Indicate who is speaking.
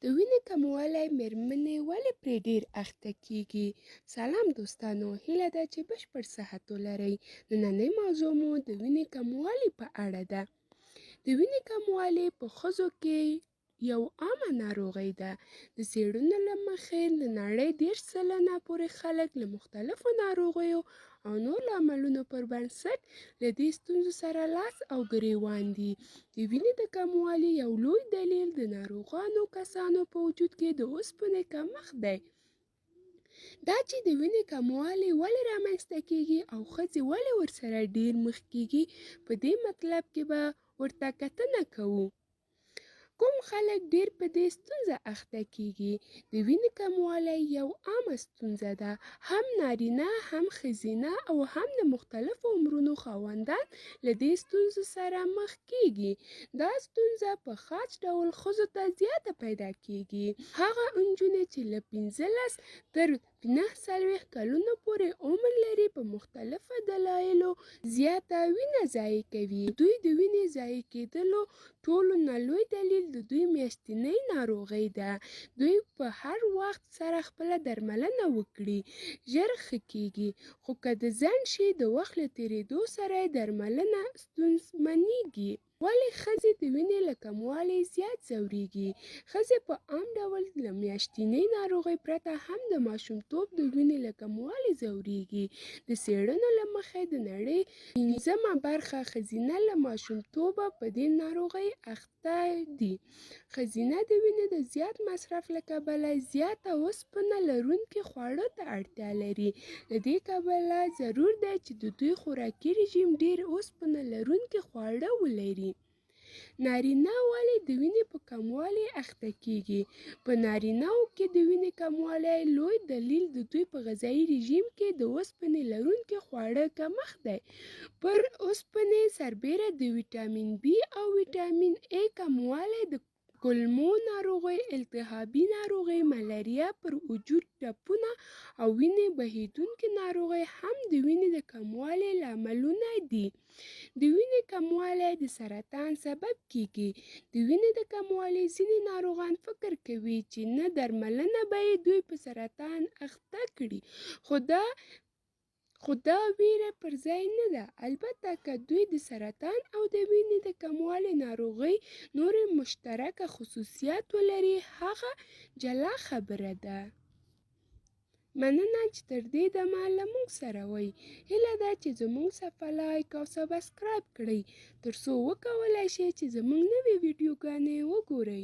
Speaker 1: د وینې کموالی مېرمنې ولې پرې ډېر اخته کېږي؟ سلام دوستانو، هیله ده چې بشپړ صحت ولرئ. نننۍ موضوع مو د وینې کموالی په اړه ده. د وینې کموالی په ښځو کې یو عامه ناروغي ده. د څېړنو له مخې د نړۍ 30 سلنه پورې خلک له مختلفو ناروغیو او نورو عاملونو پر بنسټ له دې ستونزو سره لاس او ګرېوان دي. د وینې د کموالي یو لوی دلیل د ناروغانو کسانو په وجود کې د اوسپنې کمښت دی. دا چې د وینې کموالی ولې رامنځته کېږي او ښځې ولې ورسره ډېر مخ کېږي، په دې مطلب کې به ورته کتنه کوو. کوم خلک ډېر په دې ستونزه اخته کېږي؟ د وینې کموالی یو عامه ستونزه ده. هم نارینه، هم ښځینه او هم د مختلفو عمرونو خاوندان له دې ستونزو سره مخ کېږي. دا ستونزه په خاص ډول ښځو ته زیاته پیدا کېږي. هغه نجونې چې له 15 تر 49 کلونو پورې عمر لري په مختلفو دلایلو زیاته وینه ضایع کوي. دوی د وینې ضایع کېدلو ټولو نه لوی دلیل د دوی میاشتنۍ ناروغۍ ده. دوی په هر وخت سره خپله درملنه وکړي، ژر ښه کېږي، خو که د ځنډ شي، د وخت له تېرېدو سره یې درملنه ستونزمنېږي. ولې ښځې د وینې له کموالي زیات ځورېږي؟ ښځې په عام ډول له میاشتنۍ ناروغۍ پرته هم د ماشومتوب د وینې له کموالي ځورېږي. د څېړنو له مخې د نړۍ 5مه برخه ښځینه له ماشومتوبه په دې ناروغۍ اخته دي. ښځینه د وینې د زیات مصرف له کبله زیاته اوسپنه لرونکي خواړو ته اړتیا لري. له دې کبله ضرور ده چې د دوی خوراکي رژیم ډېر اوسپنه لرونکي خواړه ولري. نارینه ولې د وینې په کموالي اخته کېږي؟ په نارینه‌وو کې د وینې کموالی لوی دلیل د دوی په غذایي رژیم کې د اوسپنې لرونکي خواړو کمښت دی. پر اوسپنې سربېره د ویټامین بي او ویټامین ای کموالی د کولمو ناروغۍ، التهابي ناروغۍ، ملاریا، پر وجود ټپونه او وینې بهېدونکې ناروغۍ هم د وینې د کموالي لاملونه دي. د وینې کموالی د سرطان سبب کېږي. د وینې د کموالي ځینې ناروغان فکر کوي چې نه درملنه به یې دوی په سرطان اخته کړي، خو دا ویره پر ځای نه ده. البته که دوی د سرطان او د وینې د کموالي ناروغۍ نورې مشترکه خصوصیات ولري، هغه جلا خبره ده. مننه چې تر دې دمه له موږ سره وئ. هیله ده چې زموږ صفحه لایک او سبسکرایب کړئ، ترڅو وکولای شئ چې زموږ نوې ویډیوګانې وګورئ.